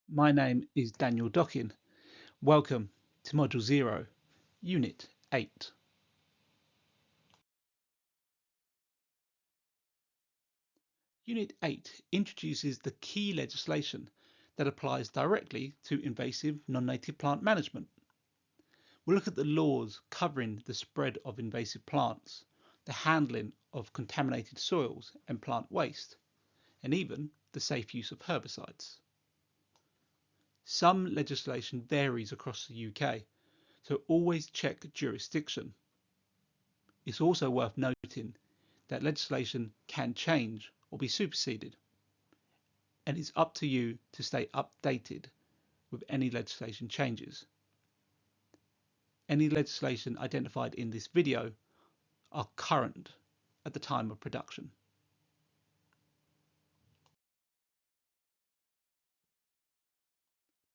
My name is Daniel Dockin. Welcome to Module 0, Unit 8. Unit 8 introduces the key legislation that applies directly to invasive non-native plant management. We'll look at the laws covering the spread of invasive plants, the handling of contaminated soils and plant waste, and even the safe use of herbicides. Some legislation varies across the UK, so always check jurisdiction. It's also worth noting that legislation can change or be superseded, and it's up to you to stay updated with any legislation changes. Any legislation identified in this video are current at the time of production.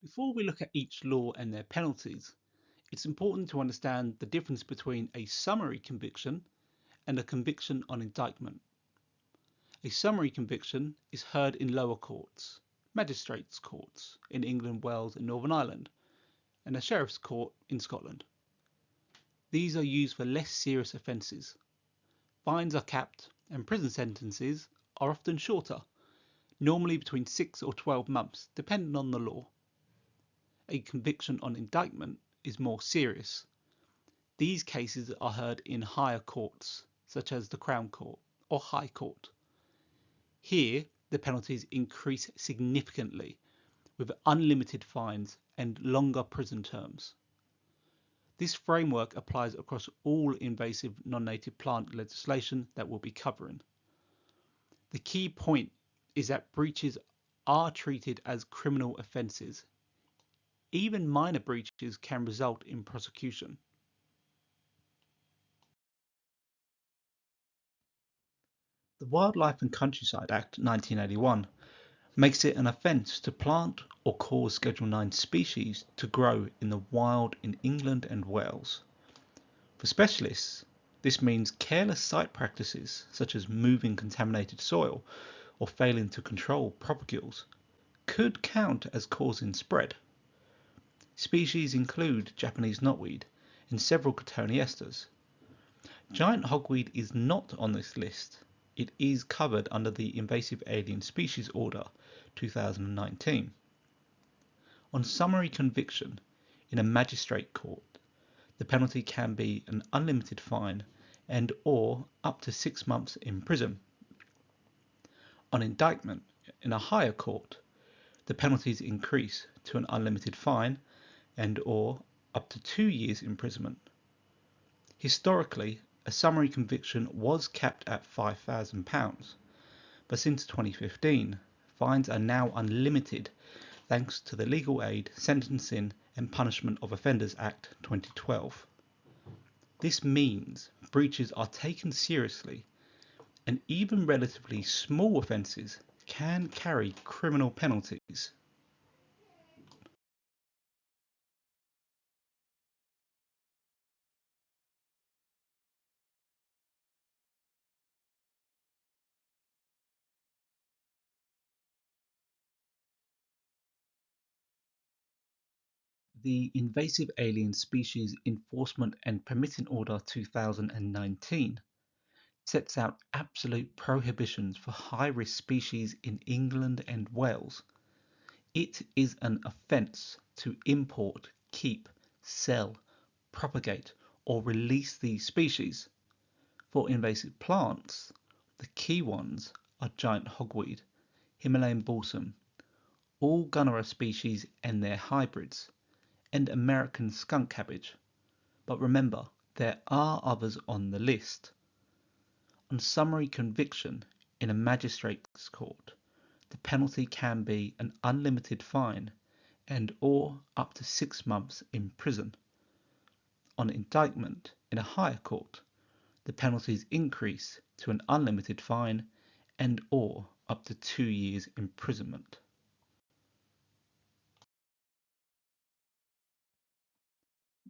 Before we look at each law and their penalties, it's important to understand the difference between a summary conviction and a conviction on indictment. A summary conviction is heard in lower courts, magistrates' courts in England, Wales and Northern Ireland, and a sheriff's court in Scotland. These are used for less serious offences. Fines are capped and prison sentences are often shorter, normally between 6 or 12 months, depending on the law. A conviction on indictment is more serious. These cases are heard in higher courts, such as the Crown Court or High Court. Here, the penalties increase significantly, with unlimited fines and longer prison terms. This framework applies across all invasive non-native plant legislation that we'll be covering. The key point is that breaches are treated as criminal offences. Even minor breaches can result in prosecution. The Wildlife and Countryside Act 1981 makes it an offence to plant or cause Schedule 9 species to grow in the wild in England and Wales. For specialists, this means careless site practices such as moving contaminated soil or failing to control propagules could count as causing spread. Species include Japanese knotweed and several cotoneasters. Giant hogweed is not on this list. It is covered under the Invasive Alien Species Order 2019. On summary conviction in a magistrate court, the penalty can be an unlimited fine and or up to 6 months in prison. On indictment in a higher court, the penalties increase to an unlimited fine and or up to 2 years imprisonment. Historically, a summary conviction was capped at £5,000, but since 2015, fines are now unlimited thanks to the Legal Aid, Sentencing and Punishment of Offenders Act 2012. This means breaches are taken seriously, and even relatively small offences can carry criminal penalties. The Invasive Alien Species Enforcement and Permitting Order 2019 sets out absolute prohibitions for high-risk species in England and Wales. It is an offence to import, keep, sell, propagate or release these species. For invasive plants, the key ones are giant hogweed, Himalayan balsam, all Gunnera species and their hybrids, and American skunk cabbage. But remember, there are others on the list. On summary conviction in a magistrate's court, the penalty can be an unlimited fine and or up to 6 months in prison. On indictment in a higher court, the penalties increase to an unlimited fine and or up to 2 years imprisonment.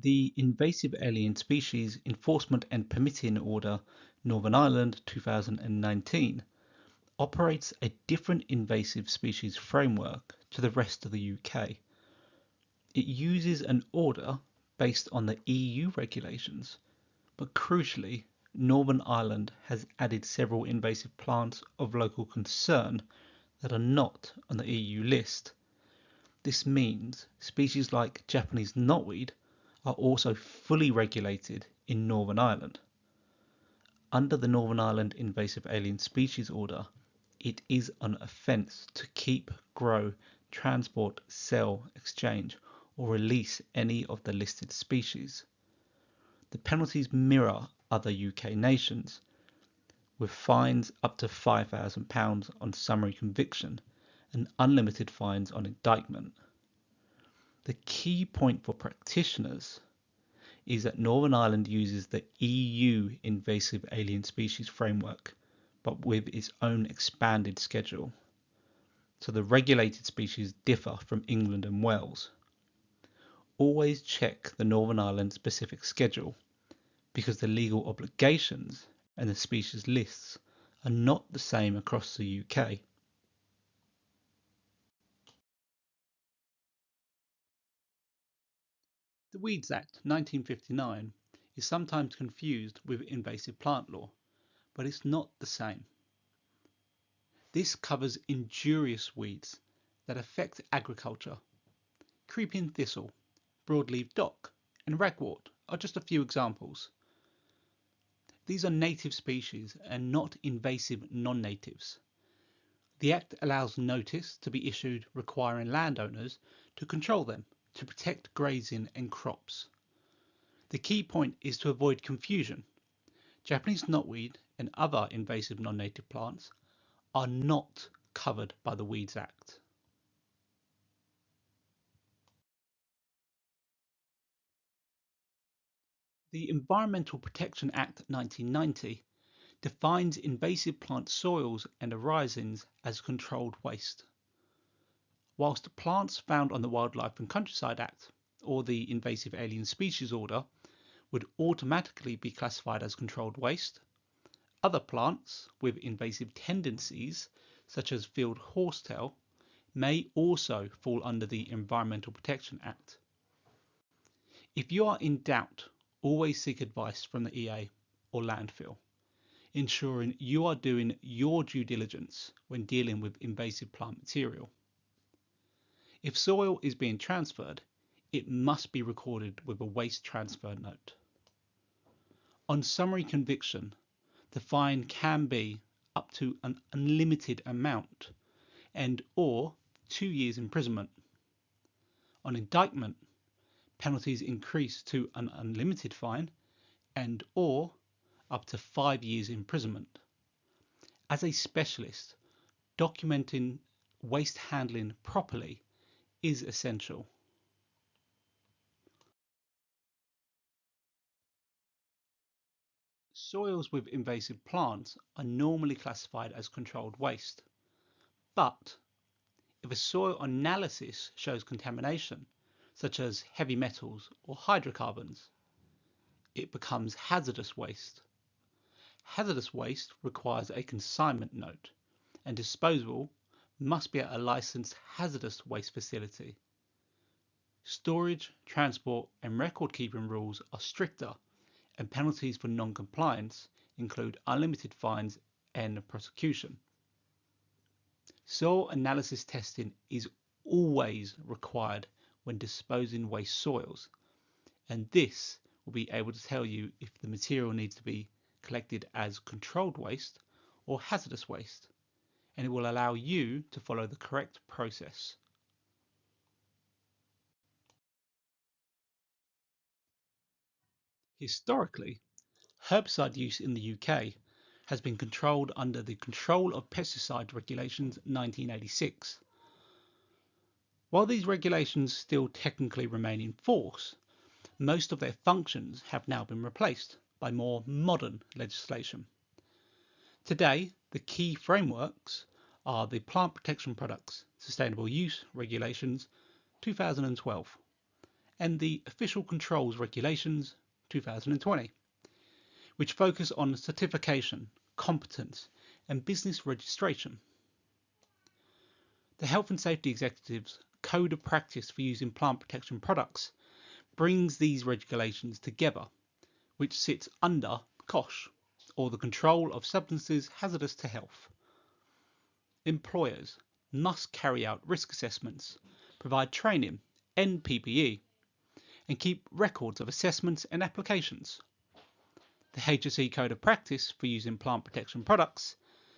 The Invasive Alien Species Enforcement and Permitting Order Northern Ireland 2019 operates a different invasive species framework to the rest of the UK. It uses an order based on the EU regulations, but crucially, Northern Ireland has added several invasive plants of local concern that are not on the EU list. This means species like Japanese knotweed are also fully regulated in Northern Ireland. Under the Northern Ireland Invasive Alien Species Order, it is an offence to keep, grow, transport, sell, exchange, or release any of the listed species. The penalties mirror other UK nations, with fines up to £5,000 on summary conviction and unlimited fines on indictment. The key point for practitioners is that Northern Ireland uses the EU Invasive Alien Species Framework, but with its own expanded schedule. So the regulated species differ from England and Wales. Always check the Northern Ireland specific schedule, because the legal obligations and the species lists are not the same across the UK. The Weeds Act 1959 is sometimes confused with invasive plant law, but it's not the same. This covers injurious weeds that affect agriculture. Creeping thistle, broadleaf dock, and ragwort are just a few examples. These are native species and not invasive non-natives. The Act allows notice to be issued requiring landowners to control them to protect grazing and crops. The key point is to avoid confusion. Japanese knotweed and other invasive non-native plants are not covered by the Weeds Act. The Environmental Protection Act 1990 defines invasive plant soils and arisings as controlled waste. Whilst plants found on the Wildlife and Countryside Act or the Invasive Alien Species Order would automatically be classified as controlled waste, other plants with invasive tendencies, such as field horsetail, may also fall under the Environmental Protection Act. If you are in doubt, always seek advice from the EA or landfill, ensuring you are doing your due diligence when dealing with invasive plant material. If soil is being transferred, it must be recorded with a waste transfer note. On summary conviction, the fine can be up to an unlimited amount and or 2 years imprisonment. On indictment, penalties increase to an unlimited fine and or up to 5 years imprisonment. As a specialist, documenting waste handling properly is essential. Soils with invasive plants are normally classified as controlled waste, but if a soil analysis shows contamination, such as heavy metals or hydrocarbons, it becomes hazardous waste. Hazardous waste requires a consignment note, and disposal must be at a licensed hazardous waste facility. Storage, transport, and record keeping rules are stricter, and penalties for non-compliance include unlimited fines and prosecution. Soil analysis testing is always required when disposing waste soils, and this will be able to tell you if the material needs to be collected as controlled waste or hazardous waste, and it will allow you to follow the correct process. Historically, herbicide use in the UK has been controlled under the Control of Pesticide Regulations 1986. While these regulations still technically remain in force, most of their functions have now been replaced by more modern legislation. Today, the key frameworks are the Plant Protection Products Sustainable Use Regulations 2012 and the Official Controls Regulations 2020, which focus on certification, competence, and business registration. The Health and Safety Executive's Code of Practice for Using Plant Protection Products brings these regulations together, which sits under COSH, or the Control of Substances Hazardous to Health. Employers must carry out risk assessments, provide training and PPE, and keep records of assessments and applications. The HSE Code of Practice for Using Plant Protection Products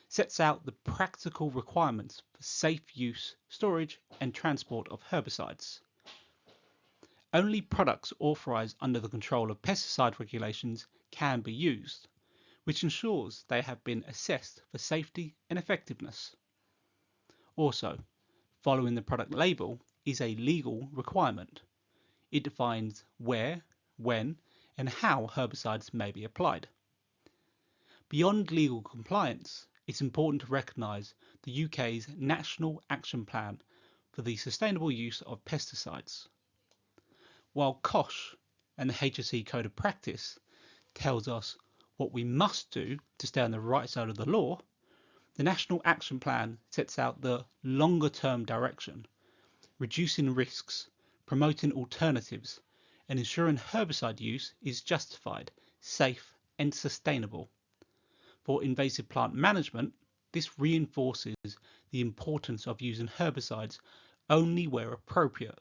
sets out the practical requirements for safe use, storage and transport of herbicides. Only products authorised under the control of pesticide regulations can be used, which ensures they have been assessed for safety and effectiveness. Also, following the product label is a legal requirement. It defines where, when, and how herbicides may be applied. Beyond legal compliance, it's important to recognise the UK's National Action Plan for the Sustainable Use of Pesticides. While COSH and the HSE Code of Practice tells us what we must do to stay on the right side of the law, the National Action Plan sets out the longer-term direction, reducing risks, promoting alternatives, and ensuring herbicide use is justified, safe, and sustainable. For invasive plant management, this reinforces the importance of using herbicides only where appropriate,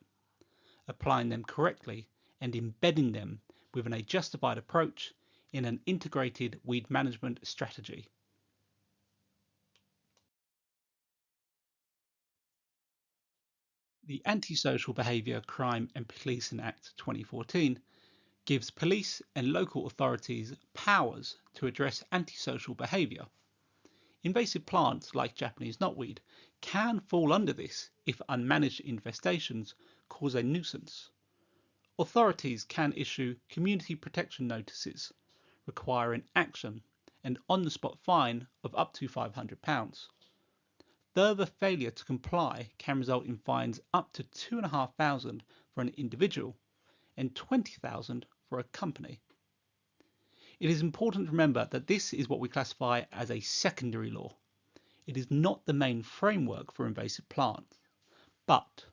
applying them correctly, and embedding them within a justified approach in an integrated weed management strategy. The Antisocial Behaviour, Crime and Policing Act 2014 gives police and local authorities powers to address antisocial behaviour. Invasive plants like Japanese knotweed can fall under this if unmanaged infestations cause a nuisance. Authorities can issue community protection notices requiring action and on-the-spot fine of up to £500. Further failure to comply can result in fines up to £2,500 for an individual and £20,000 for a company. It is important to remember that this is what we classify as a secondary law. It is not the main framework for invasive plants, but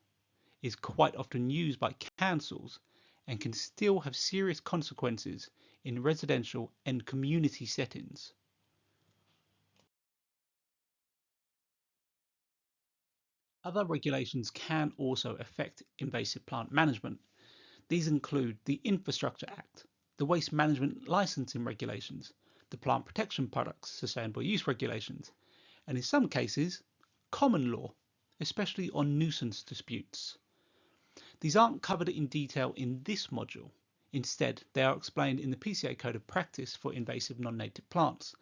is quite often used by councils and can still have serious consequences in residential and community settings. Other regulations can also affect invasive plant management. These include the Infrastructure Act, the Waste Management Licensing Regulations, the Plant Protection Products Sustainable Use Regulations, and in some cases, common law, especially on nuisance disputes. These aren't covered in detail in this module. Instead, they are explained in the PCA Code of Practice for Invasive Non-Native Plants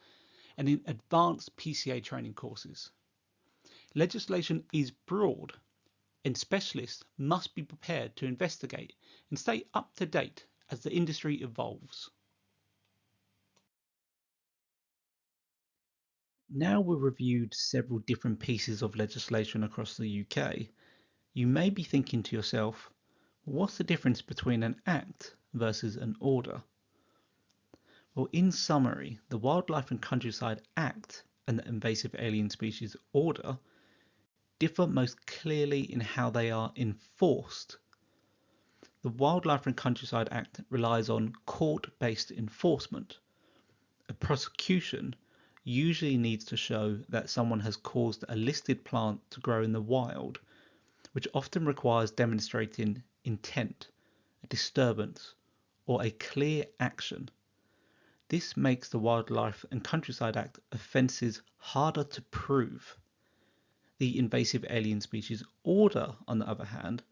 and in advanced PCA training courses. Legislation is broad, and specialists must be prepared to investigate and stay up to date as the industry evolves. Now we've reviewed several different pieces of legislation across the UK, you may be thinking to yourself, what's the difference between an act versus an order? Well, in summary, the Wildlife and Countryside Act and the Invasive Alien Species Order differ most clearly in how they are enforced. The Wildlife and Countryside Act relies on court-based enforcement. A prosecution usually needs to show that someone has caused a listed plant to grow in the wild, which often requires demonstrating intent, a disturbance, or a clear action. This makes the Wildlife and Countryside Act offences harder to prove. The Invasive Alien Species Order, on the other hand,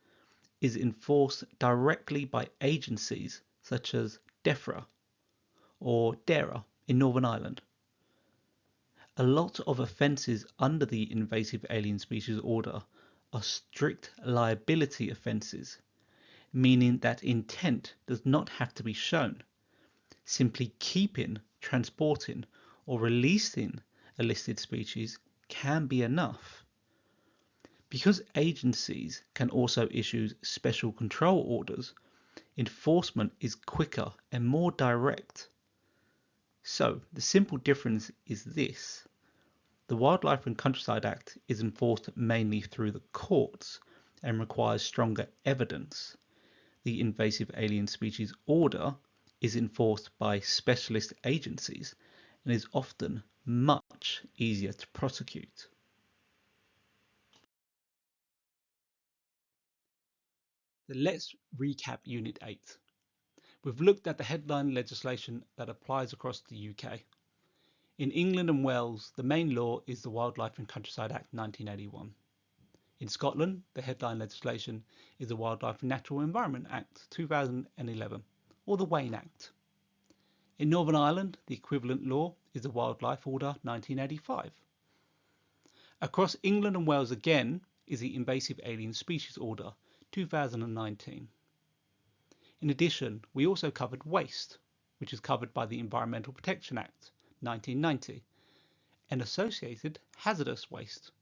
is enforced directly by agencies such as DEFRA or DERA in Northern Ireland. A lot of offences under the Invasive Alien Species Order are strict liability offences, meaning that intent does not have to be shown. Simply keeping, transporting, or releasing a listed species can be enough. Because agencies can also issue special control orders, enforcement is quicker and more direct. So, the simple difference is this. The Wildlife and Countryside Act is enforced mainly through the courts and requires stronger evidence. The Invasive Alien Species Order is enforced by specialist agencies and is often much easier to prosecute. So let's recap Unit 8. We've looked at the headline legislation that applies across the UK. In England and Wales, the main law is the Wildlife and Countryside Act 1981. In Scotland, the headline legislation is the Wildlife and Natural Environment Act 2011, or the Wain Act. In Northern Ireland, the equivalent law is the Wildlife Order 1985. Across England and Wales again is the Invasive Alien Species Order 2019. In addition, we also covered waste, which is covered by the Environmental Protection Act 1990, and associated hazardous waste.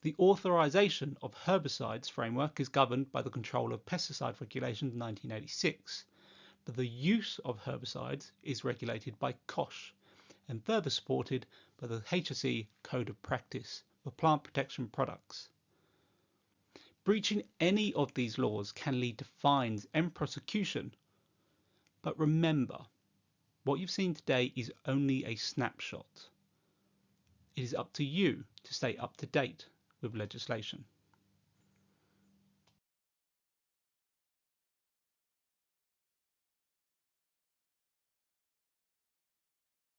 The authorisation of herbicides framework is governed by the Control of Pesticide Regulations 1986, but the use of herbicides is regulated by COSH and further supported by the HSE Code of Practice for plant protection products. Breaching any of these laws can lead to fines and prosecution. But remember, what you've seen today is only a snapshot. It is up to you to stay up to date with legislation.